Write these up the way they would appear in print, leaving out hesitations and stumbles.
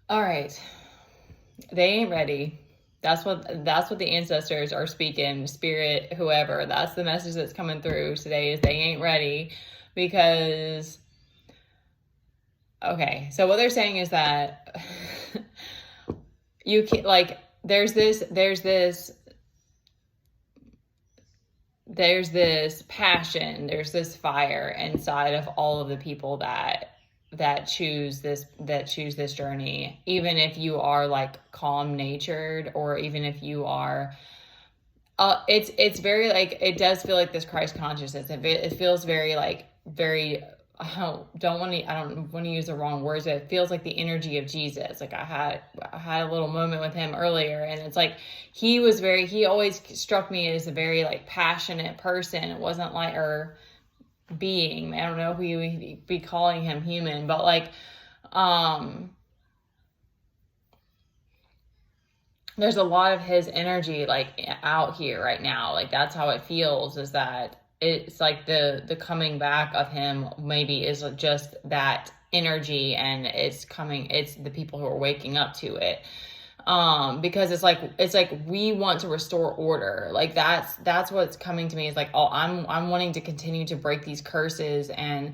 All right. They ain't ready. That's what the ancestors are speaking, spirit, whoever. That's the message that's coming through today is they ain't ready because okay. So what they're saying is that you can't like there's this passion, there's this fire inside of all of the people that choose this journey, even if you are like calm natured, or even if you are it's very like, it does feel like this Christ consciousness. It feels very like very, I don't want to use the wrong words, but it feels like the energy of Jesus. Like I had a little moment with him earlier, and it's like he always struck me as a very like passionate person. It wasn't like, or being, I don't know if we would be calling him human, but like there's a lot of his energy like out here right now. Like that's how it feels, is that it's like the coming back of him maybe is just that energy, and it's the people who are waking up to it. Because it's like we want to restore order. Like that's what's coming to me, is like, oh, I'm wanting to continue to break these curses. And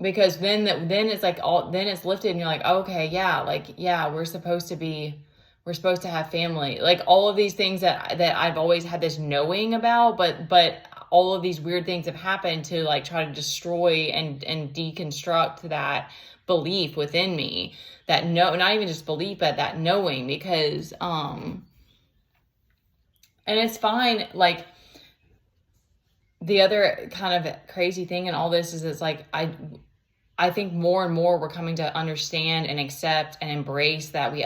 because then it's like then it's lifted, and you're like, okay, yeah, like, yeah, we're supposed to have family, like all of these things that I've always had this knowing about, but all of these weird things have happened to like try to destroy and deconstruct that belief within me, that no, not even just belief, but that knowing. Because and it's fine. Like the other kind of crazy thing in all this is, it's like I think more and more we're coming to understand and accept and embrace that we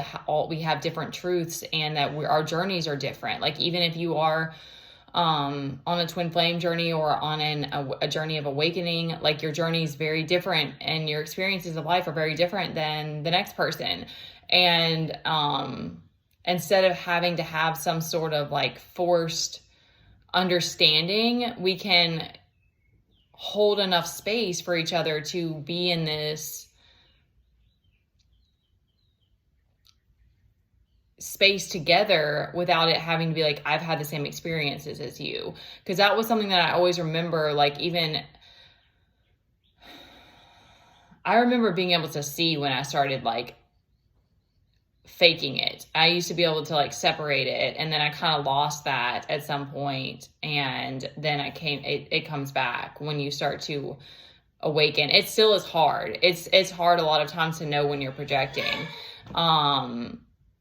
have different truths, and that our journeys are different. Like even if you are on a twin flame journey, or on a journey of awakening, like your journey is very different, and your experiences of life are very different than the next person. And instead of having to have some sort of like forced understanding, we can hold enough space for each other to be in this space together without it having to be like, I've had the same experiences as you. Because that was something that I always remember. Like even I remember being able to see when I started like faking it. I used to be able to like separate it, and then I kind of lost that at some point, and then it comes back when you start to awaken. It still is hard. It's hard a lot of times to know when you're projecting.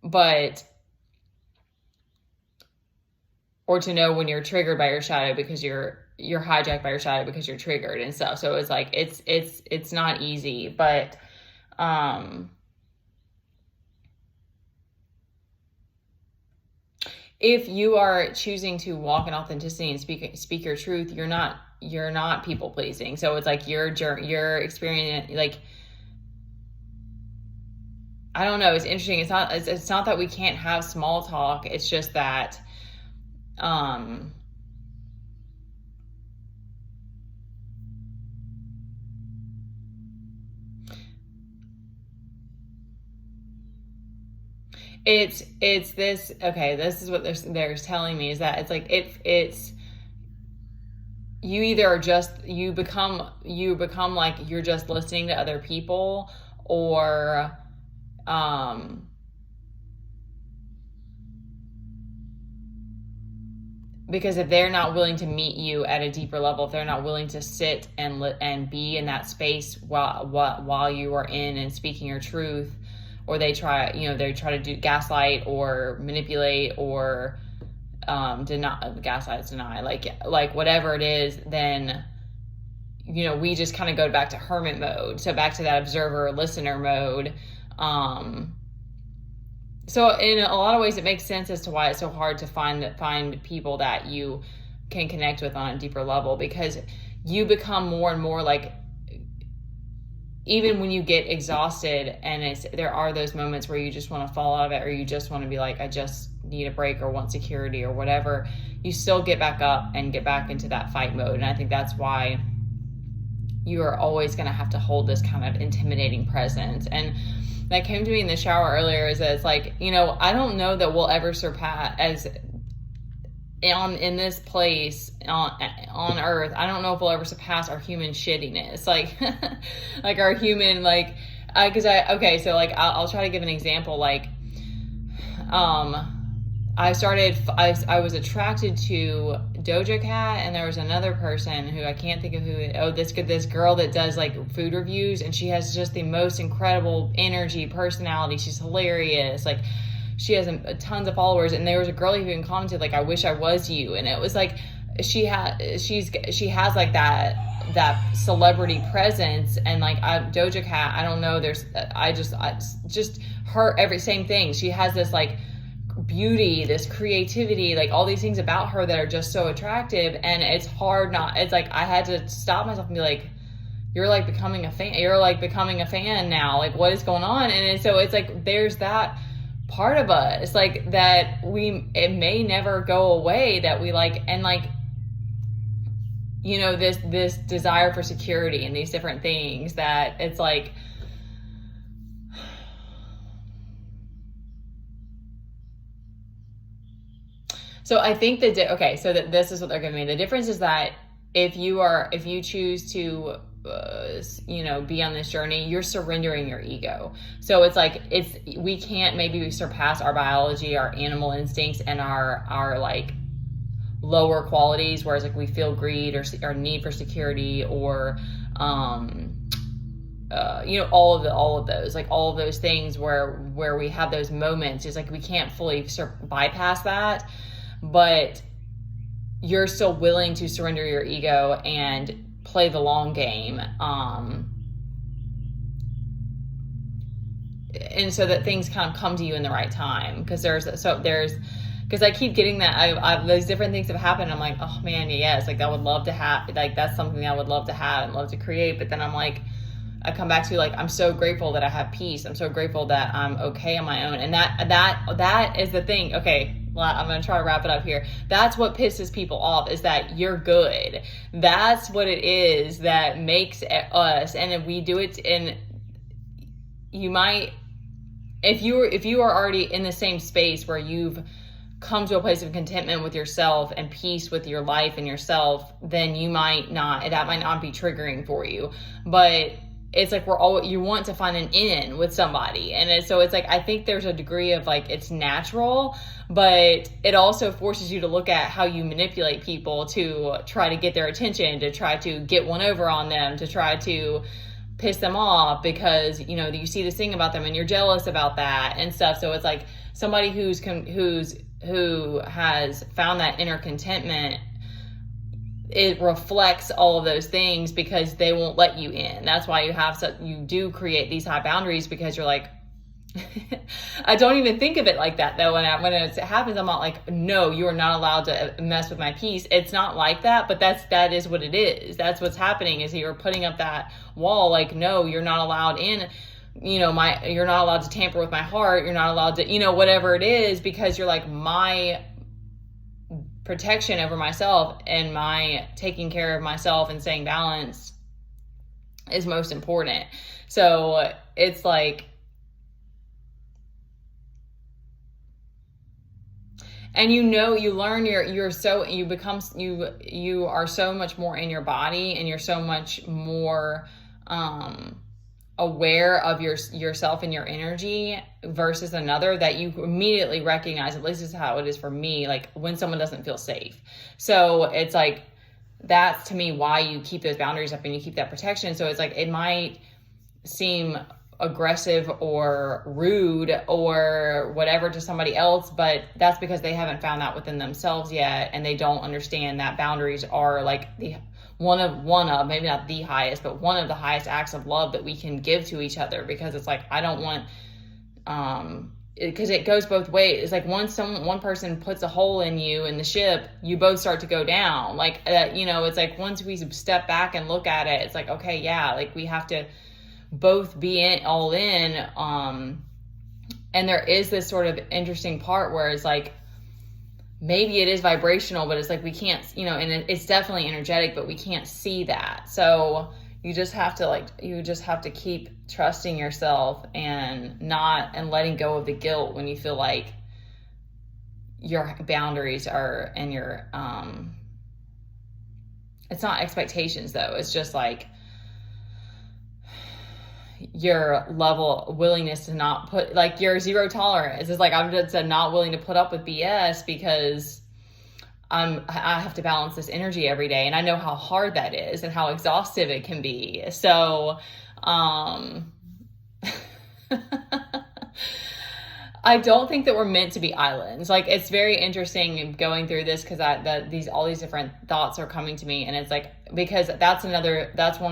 But or to know when you're triggered by your shadow, because you're hijacked by your shadow because you're triggered and stuff. So it's like it's not easy, but if you are choosing to walk in authenticity and speak your truth, you're not people pleasing. So it's like you're experiencing, like, I don't know. It's interesting. It's not that we can't have small talk. It's just that, it's this. Okay, this is what they're telling me, is that it's like it's you either are just you become like you're just listening to other people, or because if they're not willing to meet you at a deeper level, if they're not willing to sit and be in that space while you are in and speaking your truth, or they try to do gaslight or manipulate, or deny, like whatever it is, then we just kind of go back to hermit mode, so back to that observer listener mode. So in a lot of ways, it makes sense as to why it's so hard to find people that you can connect with on a deeper level, because you become more and more like, even when you get exhausted, and there are those moments where you just want to fall out of it, or you just want to be like, I just need a break, or want security, or whatever, you still get back up and get back into that fight mode. And I think that's why you are always going to have to hold this kind of intimidating presence. And that came to me in the shower earlier is that it's like, you know, I don't know that we'll ever surpass as in this place on earth. I don't know if we'll ever surpass our human shittiness, like like our human, like because so like I'll try to give an example. Like I was attracted to Doja Cat, and there was another person who I can't think of this girl that does like food reviews, and she has just the most incredible energy, personality. She's hilarious. Like she has tons of followers, and there was a girl who even commented like, "I wish I was you," and it was like she has like that celebrity presence, and like Doja Cat, I don't know, I just her same thing. She has this like beauty, this creativity, like all these things about her that are just so attractive, and it's like I had to stop myself and be like, you're like becoming a fan now, like what is going on? And so it's like there's that part of us like that it may never go away, that we like, and like, you know, this desire for security and these different things that it's like, so I think this is what they're giving me. The difference is that if you choose to, you know, be on this journey, you're surrendering your ego. So it's like, we can't maybe surpass our biology, our animal instincts, and our like lower qualities, whereas like we feel greed or need for security or, you know, all of those things where we have those moments. It's like we can't fully bypass that, but you're still willing to surrender your ego and play the long game. And so that things kind of come to you in the right time. Because I keep getting that, those different things have happened. I'm like, oh man, yes, like I would love to have, like that's something I would love to have and love to create. But then I'm like, I come back to like, I'm so grateful that I have peace. I'm so grateful that I'm okay on my own. And that is the thing. Okay, well, I'm going to try to wrap it up here. That's what pisses people off, is that you're good. That's what it is that makes us. And if we do it, and you might, if you are already in the same space where you've come to a place of contentment with yourself and peace with your life and yourself, then that might not be triggering for you. But it's like you want to find an in with somebody. And so it's like, I think there's a degree of like, it's natural, but it also forces you to look at how you manipulate people to try to get their attention, to try to get one over on them, to try to piss them off because, you know, you see this thing about them and you're jealous about that and stuff. So it's like somebody who has found that inner contentment, it reflects all of those things because they won't let you in. That's why you do create these high boundaries, because you're like, I don't even think of it like that though. When it happens, I'm not like, no, you are not allowed to mess with my peace. It's not like that, but that is what it is. That's what's happening, is you're putting up that wall. Like, no, you're not allowed in, you know, you're not allowed to tamper with my heart. You're not allowed to, you know, whatever it is, because you're like, my protection over myself and my taking care of myself and staying balanced is most important. So it's like, and you learn you are so much more in your body, and you're so much more aware of yourself and your energy versus another, that you immediately recognize, at least this is how it is for me, like when someone doesn't feel safe. So it's like, that's to me why you keep those boundaries up and you keep that protection. So it's like, it might seem aggressive or rude or whatever to somebody else, but that's because they haven't found that within themselves yet, and they don't understand that boundaries are like one of maybe not the highest, but one of the highest acts of love that we can give to each other. Because it's like, I don't want because it goes both ways. It's like once one person puts a hole in you in the ship, you both start to go down. Like you know, it's like once we step back and look at it, it's like, okay, yeah, like we have to both be all in. And there is this sort of interesting part where it's like, maybe it is vibrational, but it's like we can't, you know, and it's definitely energetic, but we can't see that. So You just have to keep trusting yourself and letting go of the guilt when you feel like your boundaries are, and your it's not expectations though, it's just like your level willingness to not put, like, your zero tolerance is like, I'm just not willing to put up with BS because I have to balance this energy every day, and I know how hard that is and how exhaustive it can be. So I don't think that we're meant to be islands. Like, it's very interesting going through this because all these different thoughts are coming to me, and it's like, because that's one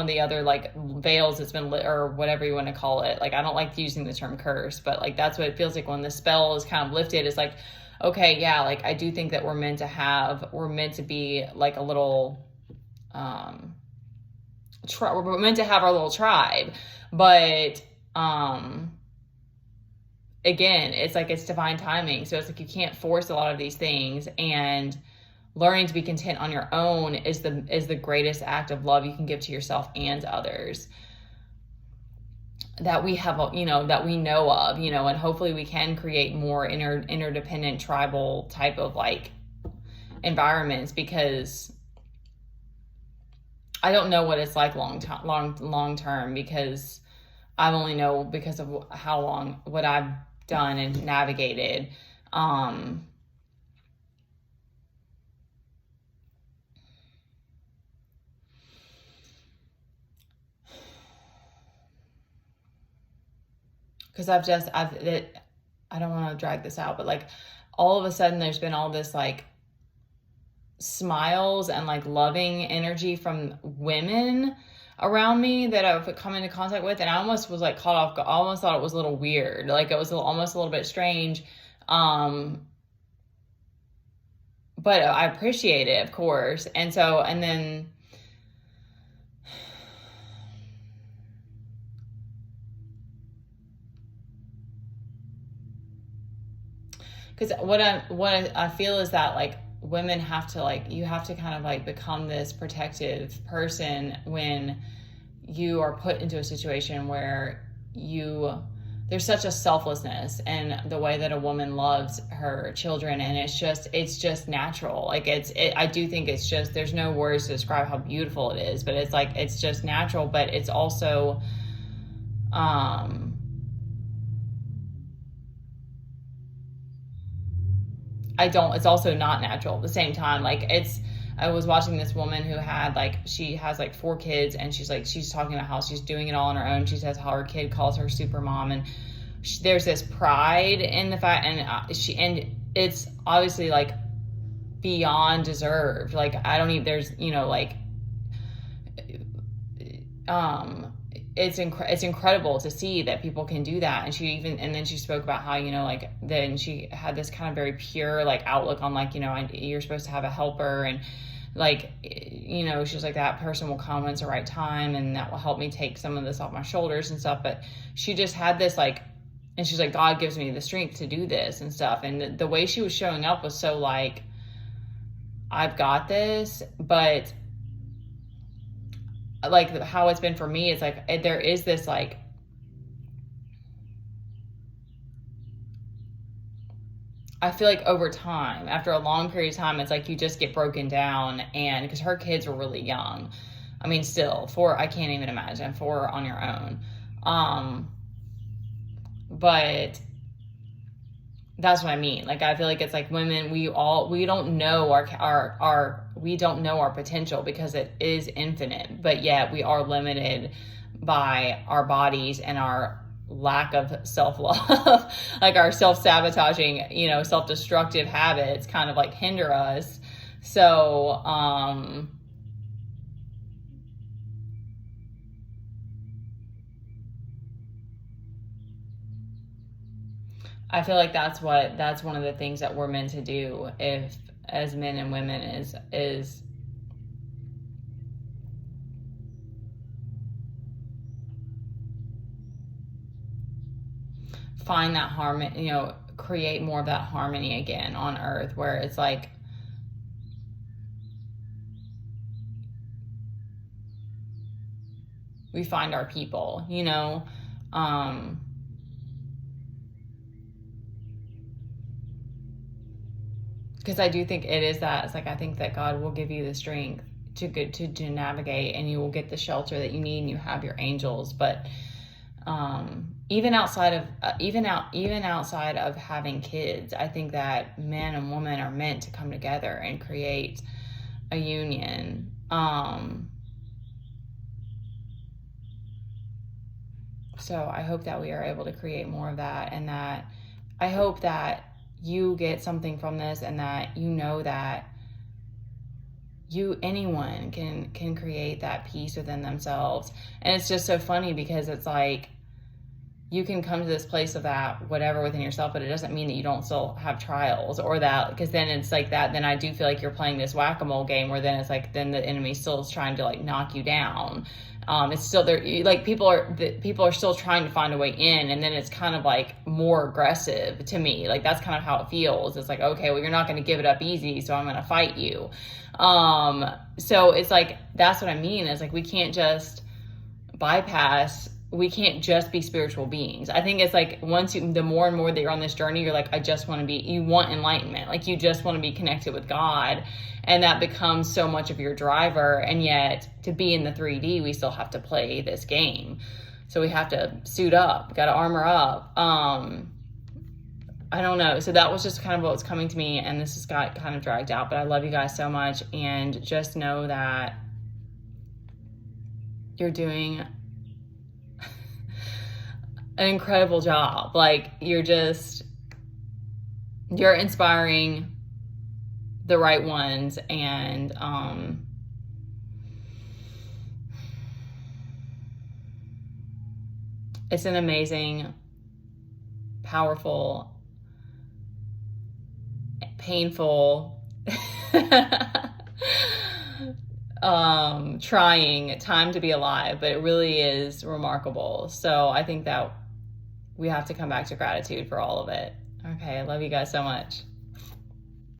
of the other like veils that's been lit, or whatever you want to call it. Like, I don't like using the term curse, but like that's what it feels like when the spell is kind of lifted. It's like, okay, yeah, like I do think that we're meant to be like a little we're meant to have our little tribe, but again, it's like, it's divine timing. So it's like, you can't force a lot of these things, and learning to be content on your own is the greatest act of love you can give to yourself and others that we have, that we know of, and hopefully we can create more interdependent tribal type of like environments, because I don't know what it's like long term, because I only know because of what I've done and navigated. Because I don't want to drag this out, but like all of a sudden there's been all this like smiles and like loving energy from women around me that I've come into contact with, and I almost was like caught off. I almost thought it was a little weird, like it was almost a little bit strange. But I appreciate it, of course. And then because what I feel is that like women have to, like, you have to kind of like become this protective person when you are put into a situation where there's such a selflessness in the way that a woman loves her children, and it's just natural. Like I do think it's just, there's no words to describe how beautiful it is, but it's like, it's just natural, but it's also it's also not natural at the same time. Like I was watching this woman who she has like 4 kids, and she's talking about how she's doing it all on her own. She says how her kid calls her super mom, and there's this pride in the fact, and it's obviously like beyond deserved. Like I don't even, there's, it's incredible to see that people can do that. And then she spoke about how, then she had this kind of very pure like outlook on like, you're supposed to have a helper, and like, she's like, that person will come when it's the right time, and that will help me take some of this off my shoulders and stuff. But she just had this like, and she's like, God gives me the strength to do this and stuff. And the way she was showing up was so like, I've got this. But like how it's been for me, it's like there is this like, I feel like over time, after a long period of time, it's like you just get broken down. And because her kids were really young, I mean, still 4, I can't even imagine 4 on your own. But that's what I mean. Like, I feel like it's like women, we don't know we don't know our potential because it is infinite, but yet we are limited by our bodies and our lack of self-love, like our self-sabotaging, self-destructive habits kind of like hinder us. So, I feel like that's one of the things that we're meant to do, if as men and women, is find that harmony, create more of that harmony again on earth, where it's like, we find our people, because I do think it is that. It's like, I think that God will give you the strength to navigate, and you will get the shelter that you need, and you have your angels. But even outside of having kids, I think that man and woman are meant to come together and create a union. So I hope that we are able to create more of that, and that I hope that you get something from this, and that that anyone can create that peace within themselves. And it's just so funny, because it's like, you can come to this place of that whatever within yourself, but it doesn't mean that you don't still have trials, or that, because then it's like that, then I do feel like you're playing this whack-a-mole game, where then it's like, then the enemy still is trying to like knock you down. It's still there, like people are still trying to find a way in, and then it's kind of like more aggressive to me. Like, that's kind of how it feels. It's like, okay, well, you're not going to give it up easy, so I'm going to fight you. So it's like, that's what I mean. It's like, we can't just be spiritual beings. I think it's like, the more and more that you're on this journey, you're like, you want enlightenment. Like, you just want to be connected with God. And that becomes so much of your driver. And yet, to be in the 3D, we still have to play this game. So we have to suit up, got to armor up. I don't know. So that was just kind of what was coming to me. And this has got kind of dragged out, but I love you guys so much. And just know that you're doing an incredible job. Like, you're inspiring the right ones. And it's an amazing, powerful, painful, trying time to be alive, but it really is remarkable. So I think that we have to come back to gratitude for all of it. Okay, I love you guys so much.